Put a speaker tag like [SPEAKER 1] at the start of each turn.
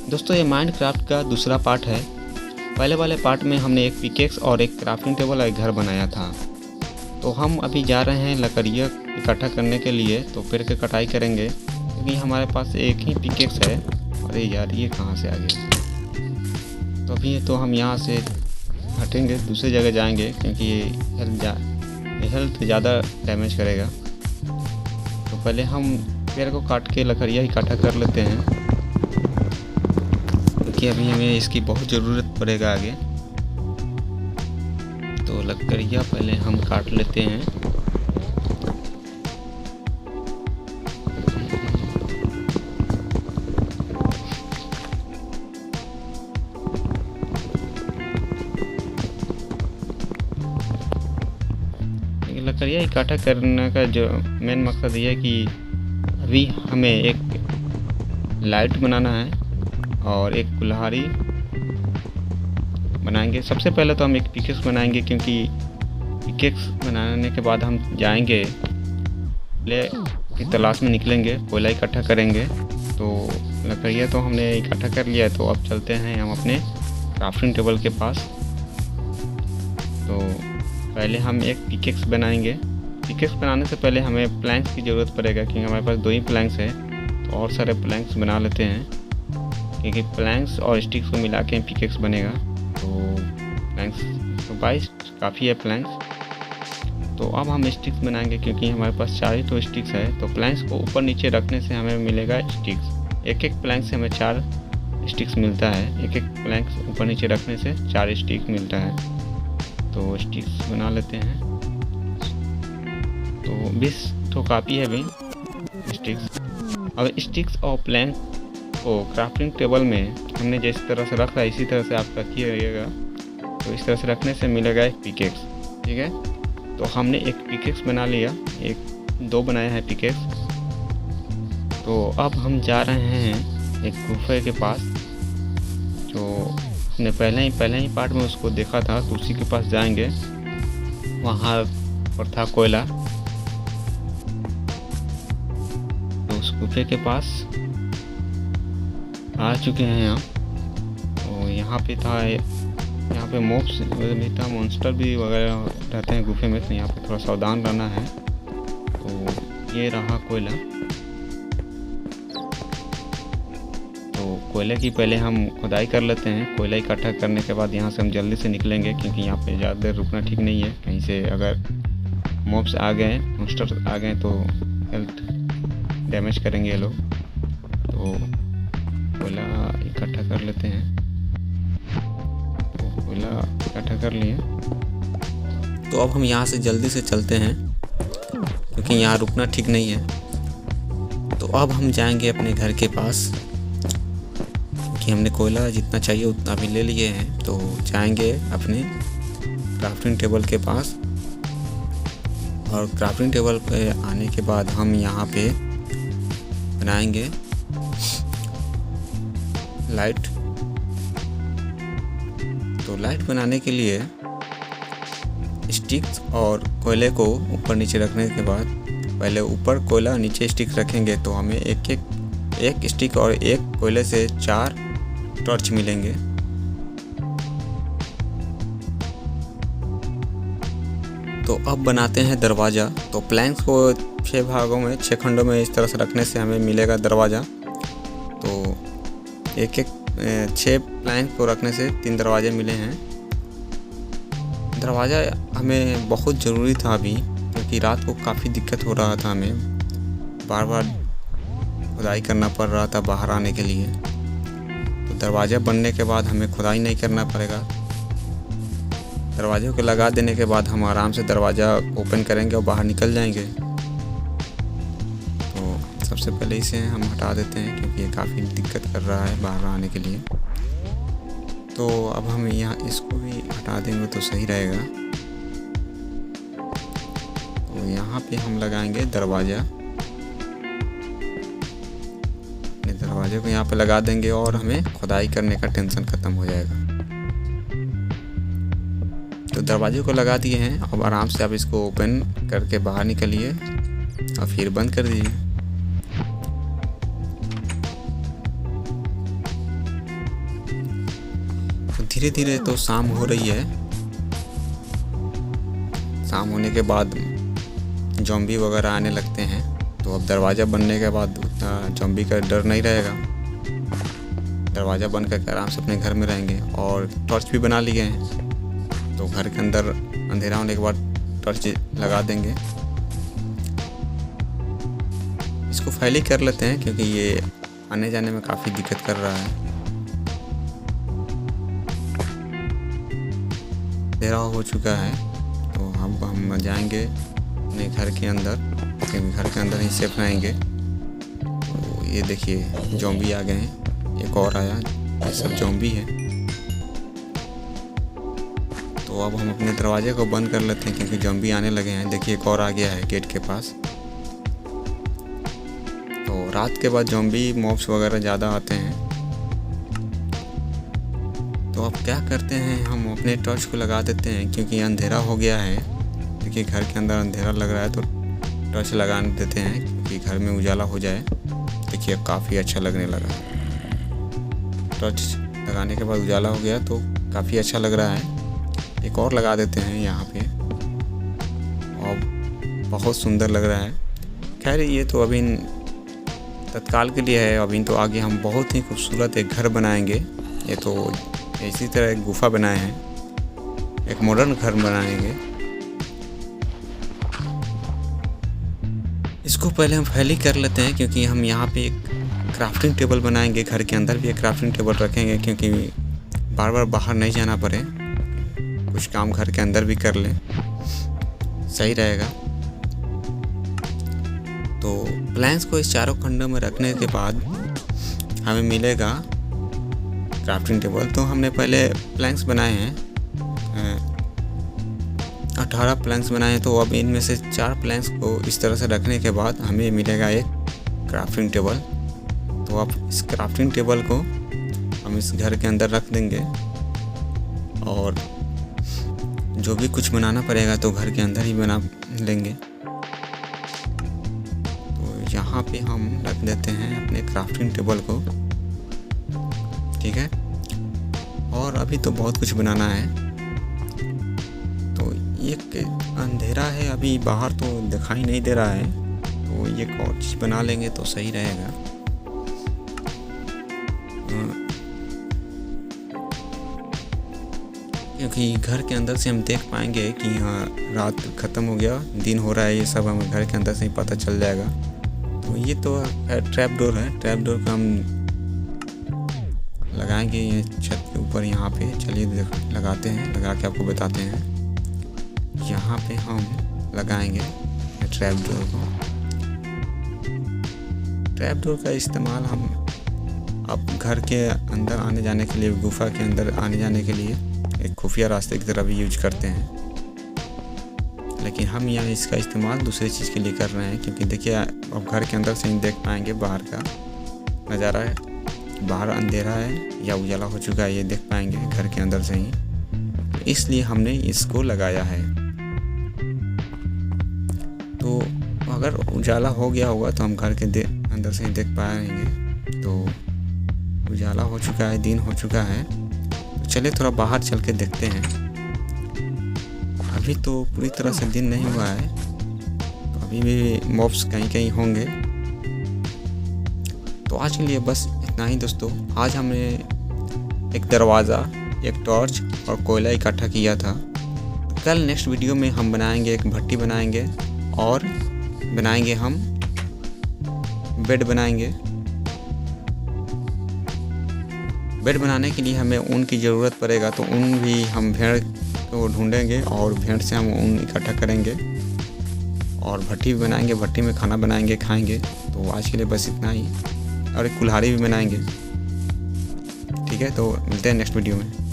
[SPEAKER 1] दोस्तों ये माइनक्राफ्ट का दूसरा पार्ट है। पहले वाले पार्ट में हमने एक पिकेक्स और एक क्राफ्टिंग टेबल और एक घर बनाया था। तो हम अभी जा रहे हैं लकड़ियाँ इकट्ठा करने के लिए, तो पेड़ की कटाई करेंगे क्योंकि हमारे पास एक ही पिकेक्स है। अरे यार ये कहाँ से आ गया। तो अभी तो हम यहाँ से हटेंगे, दूसरी जगह जाएंगे क्योंकि ये हेल्थ ज़्यादा डैमेज करेगा। तो पहले हम पेड़ को काट के लकड़ियाँ इकट्ठा कर लेते हैं क्योंकि अभी हमें इसकी बहुत ज़रूरत पड़ेगा आगे। तो लकड़ियाँ पहले हम काट लेते हैं। लकड़ियाँ इकट्ठा करने का जो मेन मकसद ये है कि अभी हमें एक लाइट बनाना है और एक कुल्हाड़ी बनाएंगे। सबसे पहले तो हम एक पिकेक्स बनाएंगे क्योंकि पिकेक्स बनाने के बाद हम जाएंगे कोयले की तलाश में निकलेंगे, कोयला इकट्ठा करेंगे। तो लकड़ियाँ तो हमने इकट्ठा कर लिया है, तो अब चलते हैं हम अपने क्राफ्टिंग टेबल के पास। तो पहले हम एक पिकेक्स बनाएंगे। पिकेक्स बनाने से पहले हमें प्लैंक्स की ज़रूरत पड़ेगा क्योंकि हमारे पास 2 ही प्लैंक्स है। तो और सारे प्लैंक्स बना लेते हैं क्योंकि प्लैंक्स और स्टिक्स को मिला के पिकेक्स बनेगा। तो प्लैंक्स तो 22 काफ़ी है प्लैंक्स। तो अब हम स्टिक्स बनाएंगे क्योंकि हमारे पास 4 ही तो स्टिक्स है। तो प्लैंक्स को ऊपर नीचे रखने से हमें मिलेगा स्टिक्स। एक प्लैंक से हमें 4 स्टिक्स मिलता है। एक प्लैंक्स ऊपर नीचे रखने से 4 स्टिक मिलता है। तो स्टिक्स बना लेते हैं। तो 20 तो काफ़ी है भी स्टिक्स। अब स्टिक्स और प्लैंक को क्राफ्टिंग टेबल में हमने जिस तरह से रखा है इसी तरह से आप रखिएगा। तो इस तरह से रखने से मिलेगा एक पिकेक्स। ठीक है, तो हमने एक पिकेक्स बना लिया, 2 बनाया है पिकेक्स। तो अब हम जा रहे हैं एक गुफा के पास जो हमने पहले ही पार्ट में उसको देखा था। तो उसी के पास जाएंगे, वहाँ पर था कोयला। तो उस गुफे के पास आ चुके हैं हम। तो यहाँ पे था, यहाँ पे मॉब्स भी था, मॉन्स्टर भी वगैरह रहते हैं गुफे में। तो यहाँ पे थोड़ा सावधान रहना है। तो ये रहा कोयला। कोयले की पहले हम खुदाई कर लेते हैं। कोयला इकट्ठा करने के बाद यहाँ से हम जल्दी से निकलेंगे क्योंकि यहाँ पे ज़्यादा देर रुकना ठीक नहीं है। कहीं से अगर मॉब्स आ गए, मॉन्स्टर्स आ गए तो हेल्थ डैमेज करेंगे ये लोग। तो कोयला इकट्ठा कर लेते हैं। तो कोयला इकट्ठा कर लिए। तो अब हम यहाँ से जल्दी से चलते हैं क्योंकि यहाँ रुकना ठीक नहीं है। तो अब हम जाएंगे अपने घर के पास कि हमने कोयला जितना चाहिए उतना भी ले लिए हैं। तो जाएंगे अपने क्राफ्टिंग टेबल के पास। और क्राफ्टिंग टेबल पे आने के बाद हम यहाँ पे बनाएंगे लाइट। तो लाइट बनाने के लिए स्टिक्स और कोयले को ऊपर नीचे रखने के बाद पहले ऊपर कोयला नीचे स्टिक रखेंगे। तो हमें एक स्टिक और एक कोयले से 4 टॉर्च मिलेंगे। तो अब बनाते हैं दरवाज़ा। तो प्लैंक्स को 6 भागों में, 6 खंडों में इस तरह से रखने से हमें मिलेगा दरवाज़ा। तो 6 प्लैंक को रखने से 3 दरवाजे मिले हैं। दरवाज़ा हमें बहुत ज़रूरी था अभी क्योंकि रात को काफ़ी दिक्कत हो रहा था। हमें बार बार खुदाई करना पड़ रहा था बाहर आने के लिए। दरवाज़ा बनने के बाद हमें खुदाई नहीं करना पड़ेगा। दरवाजे को लगा देने के बाद हम आराम से दरवाज़ा ओपन करेंगे और बाहर निकल जाएंगे। तो सबसे पहले इसे हम हटा देते हैं क्योंकि ये काफ़ी दिक्कत कर रहा है बाहर आने के लिए। तो अब हम यहाँ इसको भी हटा देंगे तो सही रहेगा। तो यहाँ पे हम लगाएंगे दरवाज़ा। दरवाजे को यहाँ पे लगा देंगे और हमें खुदाई करने का टेंशन ख़त्म हो जाएगा। तो दरवाजे को लगा दिए हैं। अब आराम से आप इसको ओपन करके बाहर निकलिए और फिर बंद कर दीजिए। धीरे धीरे तो शाम हो रही है। शाम होने के बाद ज़ॉम्बी वगैरह आने लगते हैं, तो अब दरवाज़ा बनने के बाद उतना ज़ॉम्बी का डर नहीं रहेगा। दरवाज़ा बंद करके आराम से अपने घर में रहेंगे। और टॉर्च भी बना लिए हैं, तो घर के अंदर अंधेरा होने के बाद टॉर्च लगा देंगे। इसको फैली कर लेते हैं क्योंकि ये आने जाने में काफ़ी दिक्कत कर रहा है। अंधेरा हो चुका है, तो अब हम जाएंगे अपने घर के अंदर, क्योंकि घर के अंदर ही सेफ रहेंगे। तो ये देखिए ज़ॉम्बी आ गए हैं, एक और आया, ये सब ज़ॉम्बी है। तो अब हम अपने दरवाजे को बंद कर लेते हैं क्योंकि ज़ॉम्बी आने लगे हैं। देखिए एक और आ गया है गेट के पास। तो रात के बाद ज़ॉम्बी मॉब्स वगैरह ज़्यादा आते हैं। तो अब क्या करते हैं, हम अपने टॉर्च को लगा देते हैं क्योंकि अंधेरा हो गया है। देखिए घर के अंदर अंधेरा लग रहा है, तो टॉर्च लगा देते हैं क्योंकि घर में उजाला हो जाए। देखिए अब काफ़ी अच्छा लगने लगा। टॉर्च लगाने के बाद उजाला हो गया तो काफ़ी अच्छा लग रहा है। एक और लगा देते हैं यहाँ पे, और बहुत सुंदर लग रहा है। खैर ये तो अभी तत्काल के लिए है, अभी तो आगे हम बहुत ही खूबसूरत एक घर बनाएंगे। ये तो इसी तरह एक गुफा बनाए हैं, एक मॉडर्न घर बनाएंगे। इसको पहले हम फैली कर लेते हैं क्योंकि हम यहाँ पे एक क्राफ्टिंग टेबल बनाएंगे। घर के अंदर भी एक क्राफ्टिंग टेबल रखेंगे क्योंकि बार बार बाहर नहीं जाना पड़े, कुछ काम घर के अंदर भी कर लें, सही रहेगा। तो प्लैंक्स को इस चारों खंडों में रखने के बाद हमें मिलेगा क्राफ्टिंग टेबल। तो हमने पहले प्लैंक्स बनाए हैं, 18 प्लैंक्स बनाए हैं। तो अब इनमें से 4 प्लैंक्स को इस तरह से रखने के बाद हमें मिलेगा एक क्राफ्टिंग टेबल। तो अब इस क्राफ्टिंग टेबल को हम इस घर के अंदर रख देंगे, और जो भी कुछ बनाना पड़ेगा तो घर के अंदर ही बना लेंगे। तो यहाँ पे हम रख देते हैं अपने क्राफ्टिंग टेबल को, ठीक है। और अभी तो बहुत कुछ बनाना है। तो एक अंधेरा है अभी, बाहर तो दिखाई नहीं दे रहा है, तो ये और चीज़ बना लेंगे तो सही रहेगा। क्योंकि घर के अंदर से हम देख पाएंगे कि हाँ रात ख़त्म हो गया, दिन हो रहा है, ये सब हमें घर के अंदर से ही पता चल जाएगा। तो ये तो ट्रैप डोर है, ट्रैप डोर का हम लगाएंगे ये छत के ऊपर यहाँ पे। चलिए लगाते हैं, लगा के आपको बताते हैं। यहाँ पे हम लगाएंगे ट्रैप डोर को। ट्रैप डोर का इस्तेमाल हम अब घर के अंदर आने जाने के लिए, गुफा के अंदर आने जाने के लिए एक खुफिया रास्ते की तरह भी यूज करते हैं, लेकिन हम यहाँ इसका इस्तेमाल दूसरी चीज़ के लिए कर रहे हैं। क्योंकि देखिए अब घर के अंदर से ही देख पाएंगे बाहर का नज़ारा है, बाहर अंधेरा है या उजाला हो चुका है, ये देख पाएंगे घर के अंदर से ही, तो इसलिए हमने इसको लगाया है। तो अगर उजाला हो गया होगा तो हम घर के अंदर से ही देख पाएंगे। तो उजाला हो चुका है, दिन हो चुका है, तो चलिए थोड़ा बाहर चल के देखते हैं। अभी तो पूरी तरह से दिन नहीं हुआ है, तो अभी भी मॉब्स कहीं कहीं होंगे। तो आज के लिए बस इतना ही दोस्तों। आज हमने एक दरवाज़ा, एक टॉर्च और कोयला इकट्ठा किया था। कल नेक्स्ट वीडियो में हम बनाएंगे, एक भट्टी बनाएंगे और बनाएंगे हम बेड बनाएंगे। बेड बनाने के लिए हमें ऊन की ज़रूरत पड़ेगा, तो ऊन भी हम भेड़ को ढूंढेंगे और भेड़ से हम ऊन इकट्ठा करेंगे और भट्टी भी बनाएंगे, भट्टी में खाना बनाएंगे, खाएंगे। तो आज के लिए बस इतना ही, और एक कुल्हाड़ी भी बनाएंगे, ठीक है। तो मिलते हैं नेक्स्ट वीडियो में।